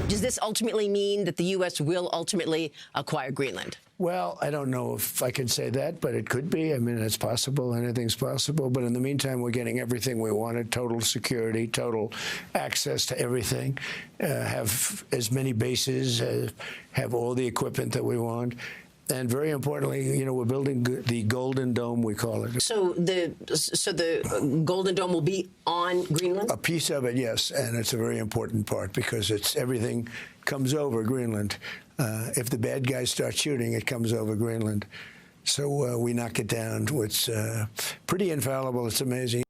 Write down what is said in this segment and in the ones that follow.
Does this ultimately mean that the U.S. will ultimately acquire Greenland? Well, I don't know if I can say that, but it could be. I mean, it's possible. Anything's possible. But in the meantime, we're getting everything we wanted: total security, total access to everything, have as many bases, have all the equipment that we want. And very importantly, we're building the Golden Dome, we call it. So the Golden Dome will be on Greenland? A piece of it, yes, and it's a very important part because everything comes over Greenland. If the bad guys start shooting, it comes over Greenland. So we knock it down. It's pretty infallible. It's amazing.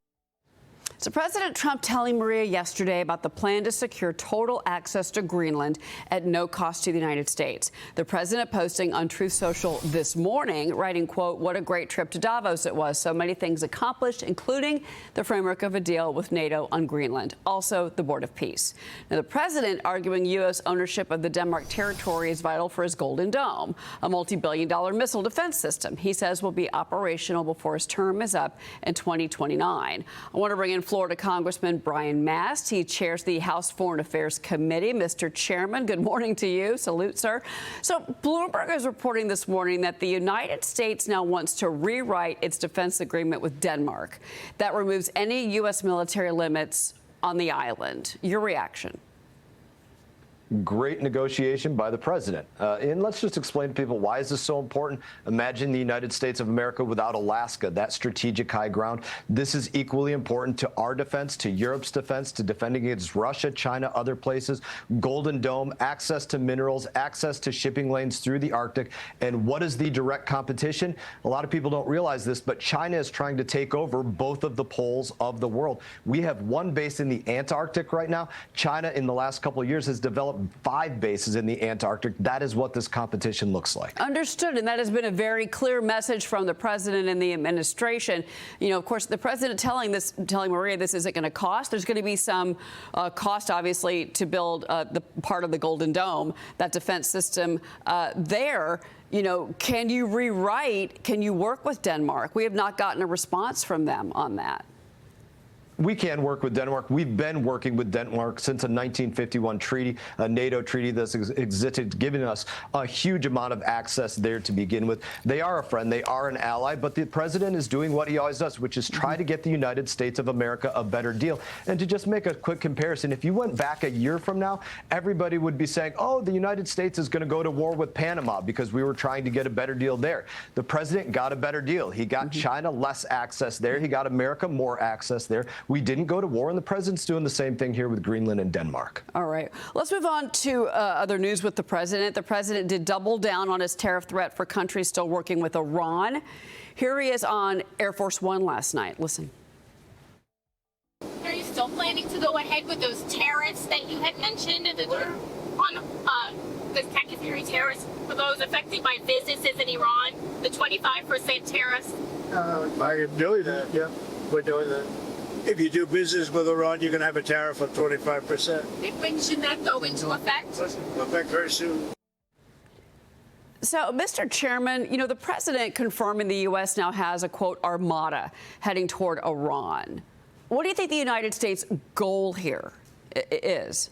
So President Trump telling Maria yesterday about the plan to secure total access to Greenland at no cost to the United States. The president posting on Truth Social this morning, writing, quote, "What a great trip to Davos it was. So many things accomplished, including the framework of a deal with NATO on Greenland. Also, the Board of Peace." Now, the president arguing U.S. ownership of the Denmark territory is vital for his Golden Dome, a multi-billion-dollar missile defense system he says will be operational before his term is up in 2029. I want to bring in Florida Congressman Brian Mast. He chairs the House Foreign Affairs Committee. Mr. Chairman, good morning to you. Salute, sir. So Bloomberg is reporting this morning that the United States now wants to rewrite its defense agreement with Denmark. That removes any U.S. military limits on the island. Your reaction? Great negotiation by the president. And let's just explain to people, why is this so important? Imagine the United States of America without Alaska, that strategic high ground. This is equally important to our defense, to Europe's defense, to defending against Russia, China, other places. Golden Dome, access to minerals, access to shipping lanes through the Arctic. And what is the direct competition? A lot of people don't realize this, but China is trying to take over both of the poles of the world. We have one base in the Antarctic right now. China, in the last couple of years, has developed 5 bases in the Antarctic. That is what this competition looks like. Understood. And that has been a very clear message from the president and the administration. Of course, the president telling Maria this isn't going to cost. There's going to be some cost, obviously, to build the part of the Golden Dome, that defense system there. Can you rewrite? Can you work with Denmark? We have not gotten a response from them on that. We can work with Denmark. We've been working with Denmark since a 1951 treaty, a NATO treaty that's existed, giving us a huge amount of access there to begin with. They are a friend. They are an ally. But the president is doing what he always does, which is try to get the United States of America a better deal. And to just make a quick comparison, if you went back a year from now, everybody would be saying, oh, the United States is going to go to war with Panama because we were trying to get a better deal there. The president got a better deal. He got China less access there. He got America more access there. We didn't go to war, and the president's doing the same thing here with Greenland and Denmark. All right. Let's move on to other news with the president. The president did double down on his tariff threat for countries still working with Iran. Here he is on Air Force One last night. Listen. Are you still planning to go ahead with those tariffs that you had mentioned on the secondary tariffs for those affected by businesses in Iran, the 25% tariffs? I am doing that, yeah. We're doing that. If you do business with Iran, you're going to have a tariff of 25%. When should that go into effect? Effect very soon. So, Mr. Chairman, the president confirming the U.S. now has a, quote, armada heading toward Iran. What do you think the United States' goal here is?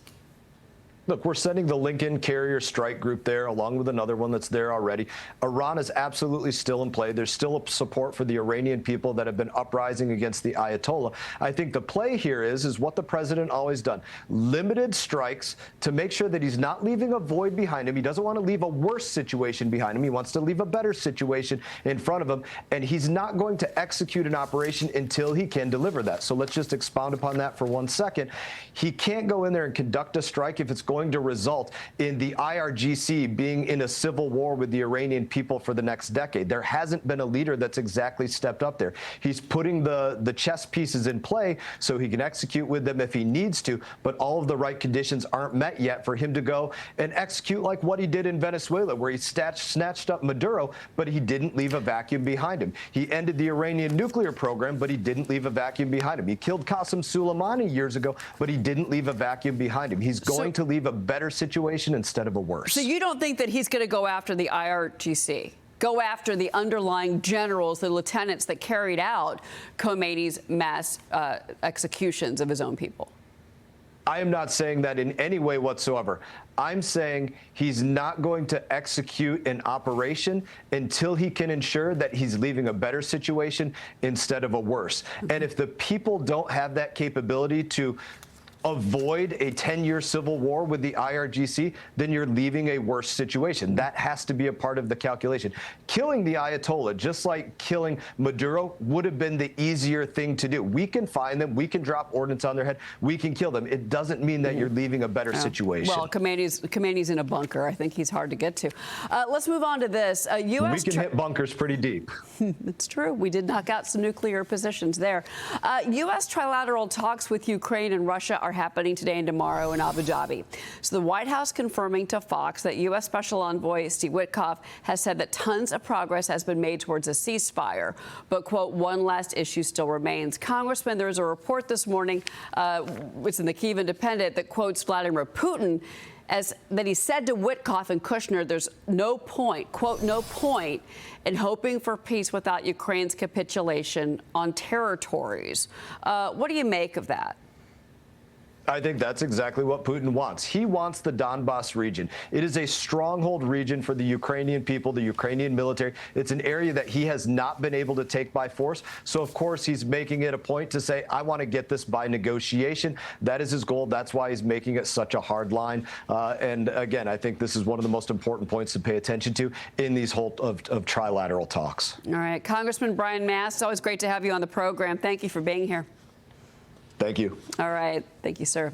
Look, we're sending the Lincoln Carrier Strike Group there, along with another one that's there already. Iran is absolutely still in play. There's still a support for the Iranian people that have been uprising against the Ayatollah. I think the play here is what the president always done. Limited strikes to make sure that he's not leaving a void behind him. He doesn't want to leave a worse situation behind him. He wants to leave a better situation in front of him. And he's not going to execute an operation until he can deliver that. So let's just expound upon that for 1 second. He can't go in there and conduct a strike if it's going to result in the IRGC being in a civil war with the Iranian people for the next decade. There hasn't been a leader that's exactly stepped up there. He's putting the chess pieces in play so he can execute with them if he needs to, but all of the right conditions aren't met yet for him to go and execute like what he did in Venezuela, where he snatched up Maduro, but he didn't leave a vacuum behind him. He ended the Iranian nuclear program, but he didn't leave a vacuum behind him. He killed Qasem Soleimani years ago, but he didn't leave a vacuum behind him. He's going to leave a better situation instead of a worse. So you don't think that he's going to go after the IRGC? Go after the underlying generals, the lieutenants that carried out Khomeini's mass executions of his own people? I am not saying that in any way whatsoever. I'm saying he's not going to execute an operation until he can ensure that he's leaving a better situation instead of a worse. And if the people don't have that capability to avoid a 10-year civil war with the IRGC, then you're leaving a worse situation. That has to be a part of the calculation. Killing the Ayatollah, just like killing Maduro, would have been the easier thing to do. We can find them. We can drop ordnance on their head. We can kill them. It doesn't mean that you're leaving a better situation. Well, Khamenei's in a bunker. I think he's hard to get to. Let's move on to this. We can hit bunkers pretty deep. It's true. We did knock out some nuclear positions there. U.S. trilateral talks with Ukraine and Russia are happening today and tomorrow in Abu Dhabi. So the White House confirming to Fox that U.S. Special Envoy Steve Witkoff has said that tons of progress has been made towards a ceasefire. But, quote, one last issue still remains. Congressman, there was a report this morning, it's in the Kyiv Independent, that quotes Vladimir Putin as that he said to Witkoff and Kushner, there's no point, quote, no point in hoping for peace without Ukraine's capitulation on territories. What do you make of that? I think that's exactly what Putin wants. He wants the Donbas region. It is a stronghold region for the Ukrainian people, the Ukrainian military. It's an area that he has not been able to take by force. So, of course, he's making it a point to say, I want to get this by negotiation. That is his goal. That's why he's making it such a hard line. And again, I think this is one of the most important points to pay attention to in these whole of trilateral talks. All right. Congressman Brian Mast, it's always great to have you on the program. Thank you for being here. Thank you. All right. Thank you, sir.